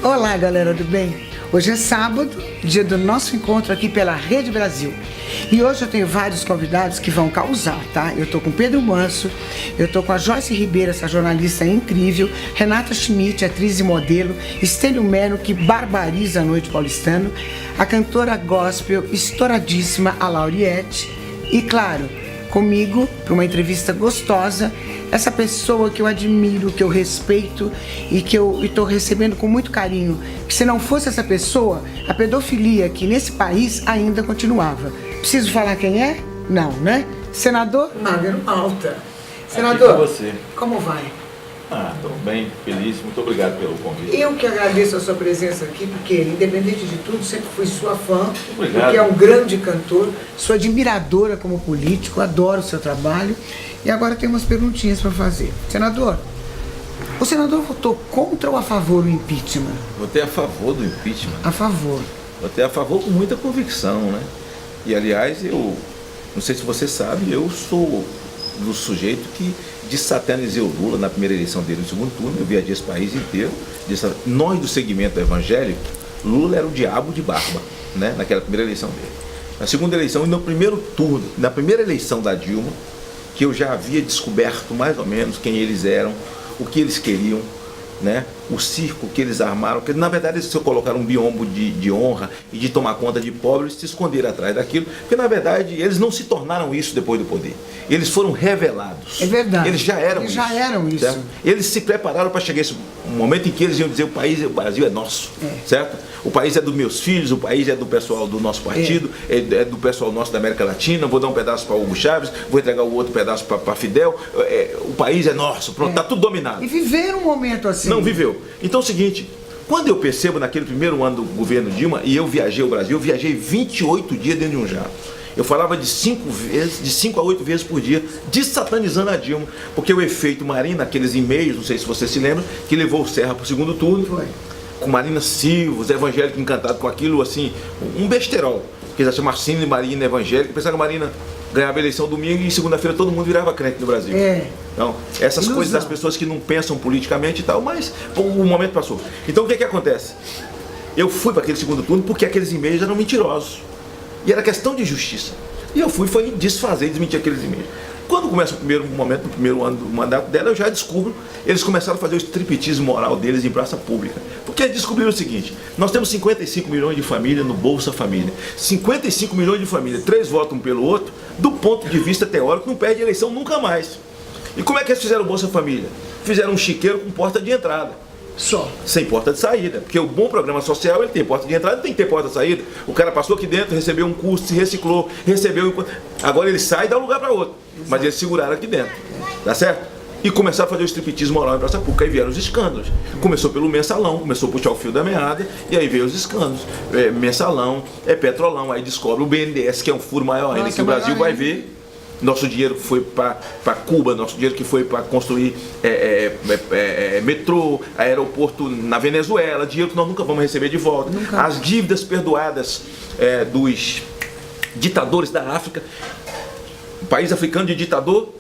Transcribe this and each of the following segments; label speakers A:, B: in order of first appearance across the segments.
A: Olá, galera do bem. Hoje é sábado, dia do nosso encontro aqui pela Rede Brasil. E hoje eu tenho vários convidados que vão causar, tá? Eu tô com Pedro Manso, eu tô com a Joyce Ribeiro, essa jornalista incrível, Renata Schmidt, atriz e modelo, Estênio Mero, que barbariza a noite paulistana, a cantora gospel estouradíssima, a Lauriette, e claro, comigo, para uma entrevista gostosa, essa pessoa que eu admiro, que eu respeito e que eu estou recebendo com muito carinho, que se não fosse essa pessoa, a pedofilia aqui nesse país ainda continuava. Preciso falar quem é? Não, né? Senador Magno Malta. Senador,
B: aqui você.
A: Como vai?
B: Estou bem, feliz, muito obrigado pelo convite.
A: Eu que agradeço a sua presença aqui, porque, independente de tudo, sempre fui sua fã,
B: obrigado.
A: Porque é um grande cantor, sou admiradora como político, adoro o seu trabalho. E agora tem umas perguntinhas para fazer. Senador, o senador votou contra ou a favor do impeachment?
B: Votei a favor do impeachment.
A: A favor.
B: Votei a favor com muita convicção, né? E, aliás, eu não sei se você sabe, eu sou do sujeito que desatanizei o Lula na primeira eleição dele no segundo turno. Eu viajei esse país inteiro. Nós, do segmento evangélico, Lula era o diabo de barba, né? Naquela primeira eleição dele. Na segunda eleição e no primeiro turno, na primeira eleição da Dilma, que eu já havia descoberto mais ou menos quem eles eram, o que eles queriam, né? O circo que eles armaram, que na verdade eles colocaram um biombo de honra e de tomar conta de pobres, se esconderam atrás daquilo, porque na verdade eles não se tornaram isso depois do poder, eles foram revelados.
A: É verdade.
B: Eles já eram
A: eles
B: isso.
A: Já eram isso.
B: Certo? Eles se prepararam para chegar esse momento em que eles iam dizer: o Brasil é nosso, certo? O país é dos meus filhos, o país é do pessoal do nosso partido, é do pessoal nosso da América Latina, vou dar um pedaço para Hugo Chávez, vou entregar o outro pedaço para Fidel, o país é nosso, pronto, está tudo dominado.
A: E viveram um momento assim.
B: Não viveu. Então é o seguinte, quando eu percebo naquele primeiro ano do governo Dilma, e eu viajei ao Brasil, eu viajei 28 dias dentro de um jato. Eu falava de 5 a 8 vezes por dia, desatanizando a Dilma, porque o efeito Marina, aqueles e-mails, não sei se você se lembra, que levou o Serra para o segundo turno,
A: Foi.
B: Com Marina Silva, os evangélicos encantados com aquilo, assim, um besterol. Que eles acham Marcina e Marina evangélica, pensaram que a Marina ganhava a eleição domingo e segunda-feira todo mundo virava crente no Brasil. Então, essas
A: Ilusão.
B: coisas das pessoas que não pensam politicamente e tal, mas o momento passou. Então o que acontece? Eu fui para aquele segundo turno porque aqueles e-mails eram mentirosos. E era questão de justiça. E eu fui desfazer e desmentir aqueles e-mails. Quando começa o primeiro momento, no primeiro ano do mandato dela, eu já descubro, eles começaram a fazer o striptease moral deles em praça pública. Porque eles descobriram o seguinte: nós temos 55 milhões de famílias no Bolsa Família. 55 milhões de famílias, 3 votam um pelo outro, do ponto de vista teórico, não perde eleição nunca mais. E como é que eles fizeram o Bolsa Família? Fizeram um chiqueiro com porta de entrada.
A: Só.
B: Sem porta de saída, porque o bom programa social, ele tem porta de entrada, tem que ter porta de saída. O cara passou aqui dentro, recebeu um curso, se reciclou, agora ele sai e dá um lugar para outro. Exato. Mas eles seguraram aqui dentro, tá certo? E começaram a fazer o striptease moral em praça pública, aí vieram os escândalos. Começou pelo mensalão, começou a puxar o fio da meada, e aí veio os escândalos. Mensalão, petrolão, aí descobre o BNDES, que é um furo maior ainda, que o Brasil vai ver. Nosso dinheiro que foi para Cuba, nosso dinheiro que foi para construir metrô, aeroporto na Venezuela, dinheiro que nós nunca vamos receber de volta. Nunca. As dívidas perdoadas dos ditadores da África, o país africano de ditador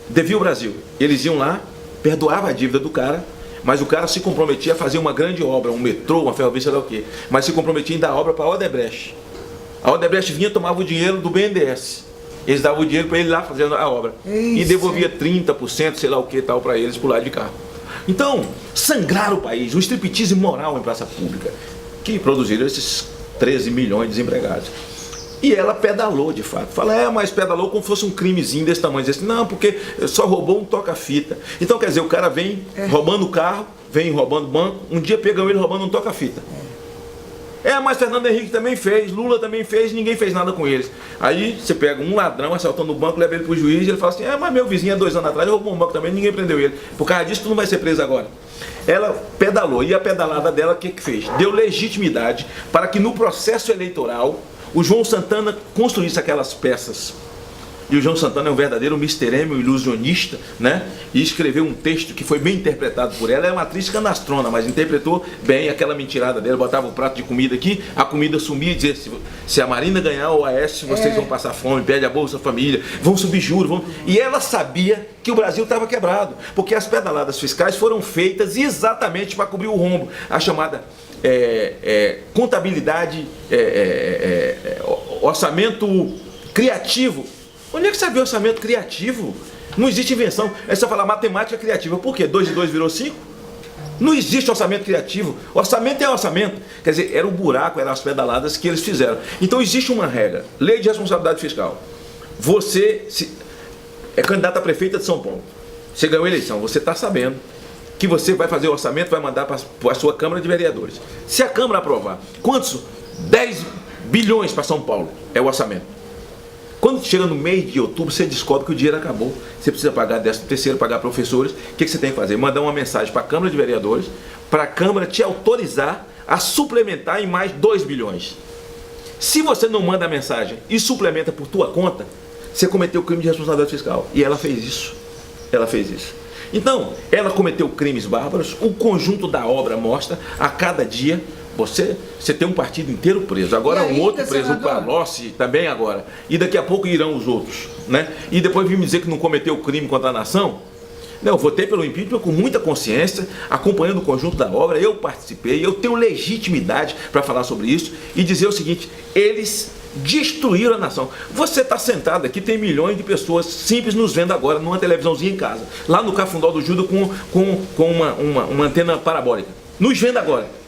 B: devia o Brasil. Eles iam lá, perdoavam a dívida do cara, mas o cara se comprometia a fazer uma grande obra, um metrô, uma ferrovia, sei lá o quê, mas se comprometia em dar obra para a Odebrecht. A Odebrecht vinha e tomava o dinheiro do BNDES. Eles davam o dinheiro para ele lá fazendo a obra. Isso. E devolvia 30%, sei lá o que tal, para eles por lá de carro. Então, sangraram o país, um striptease moral em praça pública, que produziram esses 13 milhões de desempregados. E ela pedalou de fato. Fala, mas pedalou como se fosse um crimezinho desse tamanho. Diz assim, não, porque só roubou um toca-fita. Então, quer dizer, o cara vem roubando o carro, vem roubando o banco, um dia pegam ele roubando um toca-fita. Mas Fernando Henrique também fez, Lula também fez, ninguém fez nada com eles. Aí você pega um ladrão assaltando o banco, leva ele pro juiz e ele fala assim, mas meu vizinho há 2 anos atrás roubou um banco também, ninguém prendeu ele. Por causa disso tu não vai ser preso agora. Ela pedalou, e a pedalada dela o que fez? Deu legitimidade para que no processo eleitoral o João Santana construísse aquelas peças. E o João Santana é um verdadeiro Mr. M, um ilusionista, né? E escreveu um texto que foi bem interpretado por ela. É uma atriz canastrona, mas interpretou bem aquela mentirada dela. Botava um prato de comida aqui, a comida sumia e dizia: se a Marina ganhar o Aécio, vocês vão passar fome, perde a Bolsa Família, vão subir juros. Vão... E ela sabia que o Brasil estava quebrado, porque as pedaladas fiscais foram feitas exatamente para cobrir o rombo. A chamada contabilidade, orçamento criativo. Onde é que você vê orçamento criativo? Não existe invenção. É só falar matemática criativa. Por quê? 2 e 2 virou 5? Não existe orçamento criativo. Orçamento é orçamento. Quer dizer, era o buraco, eram as pedaladas que eles fizeram. Então existe uma regra. Lei de responsabilidade fiscal. Você é candidato a prefeita de São Paulo. Você ganhou a eleição. Você está sabendo que você vai fazer o orçamento, vai mandar para a sua Câmara de Vereadores. Se a Câmara aprovar, quantos? 10 bilhões para São Paulo é o orçamento. Quando chega no mês de outubro, você descobre que o dinheiro acabou. Você precisa pagar 13º, pagar professores. O que você tem que fazer? Mandar uma mensagem para a Câmara de Vereadores, para a Câmara te autorizar a suplementar em mais 2 bilhões. Se você não manda a mensagem e suplementa por tua conta, você cometeu o crime de responsabilidade fiscal. E ela fez isso. Ela fez isso. Então, ela cometeu crimes bárbaros. O conjunto da obra mostra a cada dia. Você tem um partido inteiro preso. Agora um outro preso, o Palocci, também agora. E daqui a pouco irão os outros, né? E depois vir me dizer que não cometeu crime contra a nação. Não, eu votei pelo impeachment com muita consciência, acompanhando o conjunto da obra. Eu participei, eu tenho legitimidade para falar sobre isso e dizer o seguinte: eles destruíram a nação. Você está sentado aqui, tem milhões de pessoas simples nos vendo agora numa televisãozinha em casa, lá no Cafundó do Judas com uma antena parabólica. Nos vendo agora.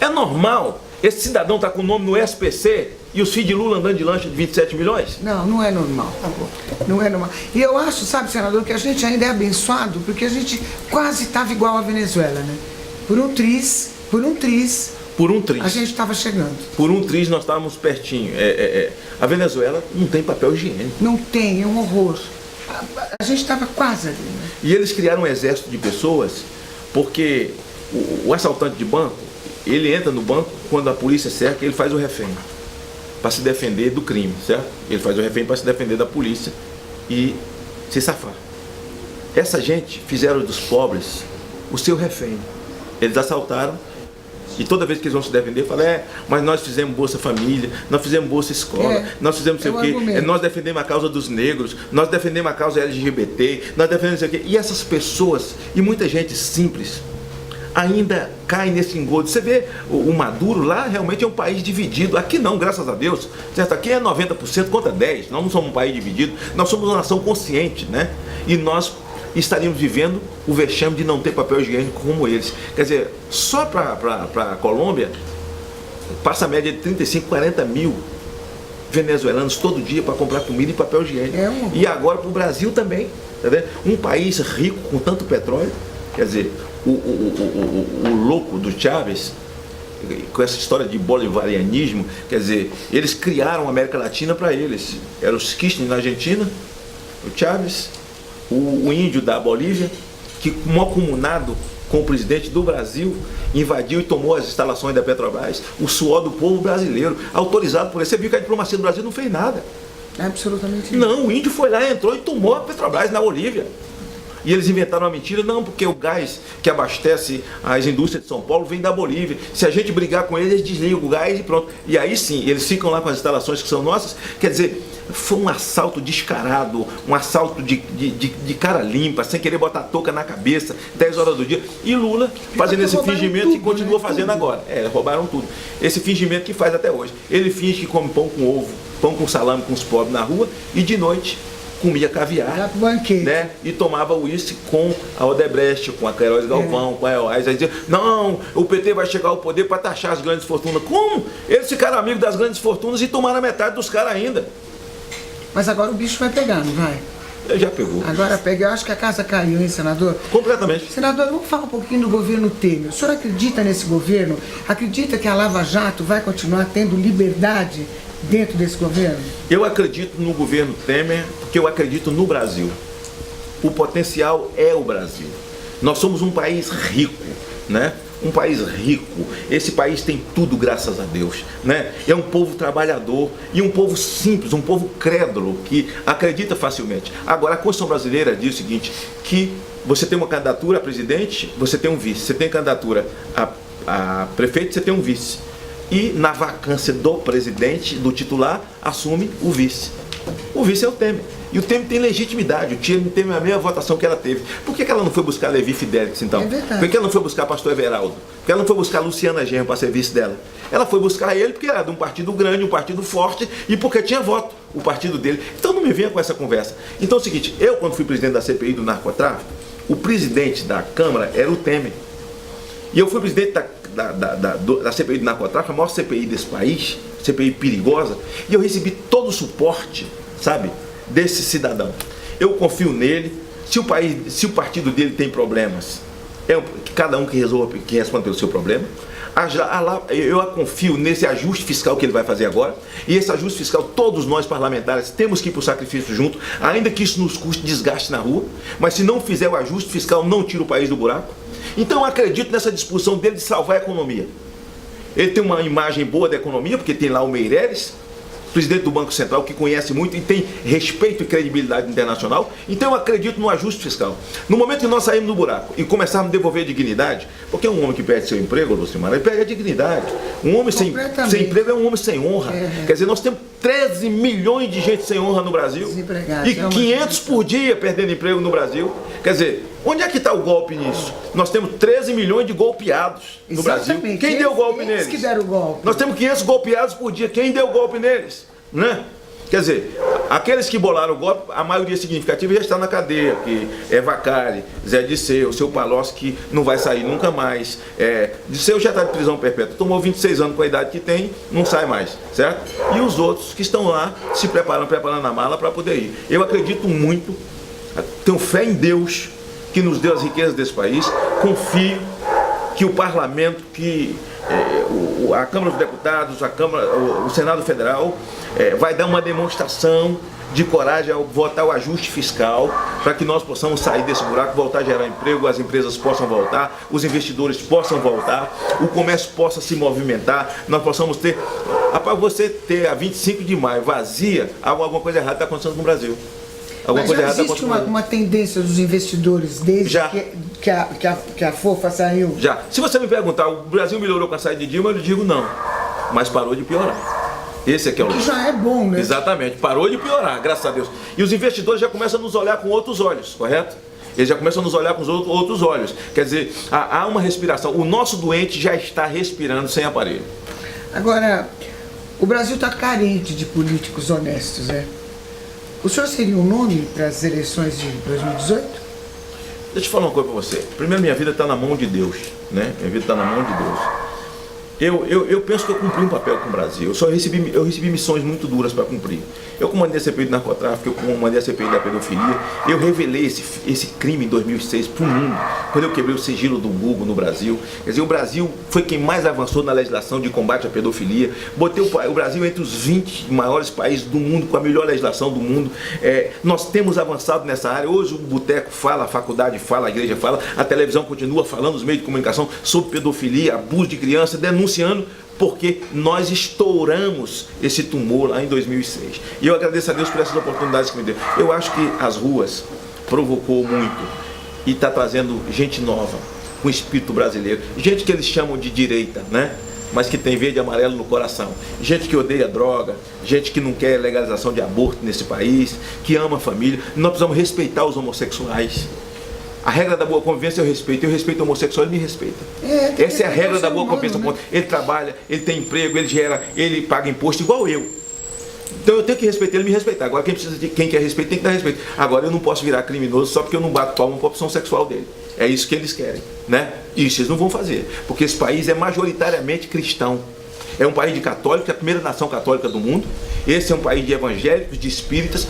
B: É normal esse cidadão estar com o nome no SPC e os filhos de Lula andando de lancha de 27 milhões?
A: Não, não é normal. Não é normal. E eu acho, sabe, senador, que a gente ainda é abençoado porque a gente quase estava igual à Venezuela, né? Por um triz, a gente estava chegando.
B: Por um triz nós estávamos pertinho. A Venezuela não tem papel higiênico.
A: Não tem, é um horror. A gente estava quase ali, né?
B: E eles criaram um exército de pessoas porque o assaltante de banco, ele entra no banco, quando a polícia cerca, ele faz o refém para se defender do crime, certo? Ele faz o refém para se defender da polícia e se safar. Essa gente fizeram dos pobres o seu refém. Eles assaltaram e toda vez que eles vão se defender, falam: mas nós fizemos Bolsa Família, nós fizemos Bolsa Escola, nós fizemos não sei o quê, nós defendemos a causa dos negros, nós defendemos a causa LGBT, nós defendemos não sei o quê. E essas pessoas, e muita gente simples, ainda cai nesse engodo. Você vê o Maduro lá, realmente é um país dividido. Aqui não, graças a Deus, certo? Aqui é 90% contra 10%. Nós não somos um país dividido, nós somos uma nação consciente, né? E nós estaríamos vivendo o vexame de não ter papel higiênico como eles. Quer dizer, só para a Colômbia passa a média de 35, 40 mil venezuelanos todo dia para comprar comida e papel higiênico. E agora para o Brasil também, tá vendo? Um país rico com tanto petróleo. Quer dizer, o louco do Chávez, com essa história de bolivarianismo, quer dizer, eles criaram a América Latina para eles. Era os Kirchner na Argentina, o Chávez, o índio da Bolívia, que mancomunado com o presidente do Brasil, invadiu e tomou as instalações da Petrobras, o suor do povo brasileiro, autorizado por ele. Você viu que a diplomacia do Brasil não fez nada.
A: Absolutamente
B: não. O índio foi lá, entrou e tomou a Petrobras na Bolívia. E eles inventaram uma mentira: não, porque o gás que abastece as indústrias de São Paulo vem da Bolívia. Se a gente brigar com eles, eles desligam o gás e pronto. E aí sim, eles ficam lá com as instalações que são nossas. Quer dizer, foi um assalto descarado, um assalto de cara limpa, sem querer botar touca na cabeça, 10 horas do dia. E Lula fazendo esse fingimento tudo, e continua fazendo agora. Roubaram tudo. Esse fingimento que faz até hoje. Ele finge que come pão com ovo, pão com salame com os pobres na rua, e de noite comia caviar, né? E tomava uísque com a Odebrecht, com a Queiroz Galvão, com a EOAS. Aí dizia: não, o PT vai chegar ao poder para taxar as grandes fortunas. Como? Eles ficaram amigos das grandes fortunas e tomaram a metade dos caras ainda.
A: Mas agora o bicho vai pegar, não vai?
B: Já pegou.
A: Agora pega. Eu acho que a casa caiu, hein, senador?
B: Completamente.
A: Senador, vamos falar um pouquinho do governo Temer. O senhor acredita nesse governo? Acredita que a Lava Jato vai continuar tendo liberdade dentro desse governo?
B: Eu acredito no governo Temer porque eu acredito no Brasil. O potencial é o Brasil. Nós somos um país rico, né? um país rico. Esse país tem tudo, graças a Deus, né? É um povo trabalhador e um povo simples, um povo crédulo, que acredita facilmente. Agora, a Constituição brasileira diz o seguinte, que você tem uma candidatura a presidente, você tem um vice. Você tem candidatura a prefeito, você tem um vice. E na vacância do presidente, do titular, assume o vice. O vice é o Temer. E o Temer tem legitimidade, o Temer tem a mesma votação que ela teve. Por que ela não foi buscar Levi Fidelix, então?
A: É verdade.
B: Por que ela não foi buscar Pastor Everaldo? Por que ela não foi buscar Luciana Genro para ser vice dela? Ela foi buscar ele porque era de um partido grande, um partido forte e porque tinha voto, o partido dele. Então não me venha com essa conversa. Então é o seguinte, eu quando fui presidente da CPI do narcotráfico, o presidente da Câmara era o Temer. E eu fui presidente da CPI do narcotráfico, a maior CPI desse país, CPI perigosa, e eu recebi todo o suporte, sabe, desse cidadão. Eu confio nele. Se o partido dele tem problemas, cada um que responde pelo seu problema. Eu confio nesse ajuste fiscal que ele vai fazer agora. E esse ajuste fiscal, todos nós parlamentares temos que ir para o sacrifício junto, ainda que isso nos custe desgaste na rua. Mas se não fizer o ajuste fiscal, não tira o país do buraco. Então eu acredito nessa disposição dele de salvar a economia. Ele tem uma imagem boa da economia, porque tem lá o Meireles, presidente do Banco Central, que conhece muito e tem respeito e credibilidade internacional. Então eu acredito no ajuste fiscal. No momento que nós saímos do buraco e começarmos a devolver a dignidade, porque um homem que perde seu emprego, Lucimara, ele perde a dignidade. Um homem sem emprego é um homem sem honra. Quer dizer, nós temos 13 milhões de gente sem honra no Brasil e 500 por dia perdendo emprego no Brasil. Quer dizer, onde é que está o golpe nisso? Nós temos 13 milhões de golpeados no Brasil. Quem deu golpe neles?
A: Que deram o golpe.
B: Nós temos 500 golpeados por dia. Quem deu golpe neles? Né? Quer dizer, aqueles que bolaram o golpe, a maioria significativa já está na cadeia, que é Vacari, Zé Disseu, seu Palocci, que não vai sair nunca mais. Disseu já está de prisão perpétua, tomou 26 anos com a idade que tem, não sai mais, certo? E os outros que estão lá se preparando a mala para poder ir. Eu acredito muito, tenho fé em Deus, que nos deu as riquezas desse país, confio que o parlamento, que a Câmara dos Deputados, o Senado Federal vai dar uma demonstração de coragem ao votar o ajuste fiscal para que nós possamos sair desse buraco, voltar a gerar emprego, as empresas possam voltar, os investidores possam voltar, o comércio possa se movimentar, nós possamos ter... Para você ter a 25 de maio vazia, alguma coisa errada está acontecendo no Brasil.
A: Mas já existe uma tendência dos investidores desde que a FOFA saiu?
B: Já. Se você me perguntar, o Brasil melhorou com a saída de Dilma, eu digo não. Mas parou de piorar. Esse aqui é o...
A: Que já é bom, né?
B: Exatamente. Parou de piorar, graças a Deus. E os investidores já começam a nos olhar com outros olhos, correto? Eles já começam a nos olhar com os outros olhos. Quer dizer, há uma respiração. O nosso doente já está respirando sem aparelho.
A: Agora, o Brasil está carente de políticos honestos, né? O senhor seria um nome para as eleições de 2018?
B: Deixa eu falar uma coisa para você. Primeiro, minha vida está na mão de Deus, né? Minha vida está na mão de Deus. Eu penso que eu cumpri um papel com o Brasil. Eu recebi missões muito duras para cumprir. Eu comandei a CPI do narcotráfico, eu comandei a CPI da pedofilia. Eu revelei esse crime em 2006 para o mundo, quando eu quebrei o sigilo do Google no Brasil. Quer dizer, o Brasil foi quem mais avançou na legislação de combate à pedofilia. Botei o Brasil entre os 20 maiores países do mundo, com a melhor legislação do mundo. Nós temos avançado nessa área. Hoje o boteco fala, a faculdade fala, a igreja fala, a televisão continua falando, os meios de comunicação sobre pedofilia, abuso de criança, denunciando, porque nós estouramos esse tumor lá em 2006. E eu agradeço a Deus por essas oportunidades que me deu. Eu acho que as ruas provocou muito e está trazendo gente nova, com espírito brasileiro. Gente que eles chamam de direita, né? Mas que tem verde e amarelo no coração. Gente que odeia droga, gente que não quer legalização de aborto nesse país, que ama a família. Nós precisamos respeitar os homossexuais. A regra da boa convivência eu respeito o homossexual, ele me respeita. Essa é a regra da boa convivência. Né? Ele trabalha, ele tem emprego, ele gera, ele paga imposto igual eu. Então eu tenho que respeitar ele me respeitar. Agora quem quer respeito tem que dar respeito. Agora eu não posso virar criminoso só porque eu não bato palma para a opção sexual dele. É isso que eles querem, né? Isso eles não vão fazer, porque esse país é majoritariamente cristão. É um país de católicos, é a primeira nação católica do mundo. Esse é um país de evangélicos, de espíritas.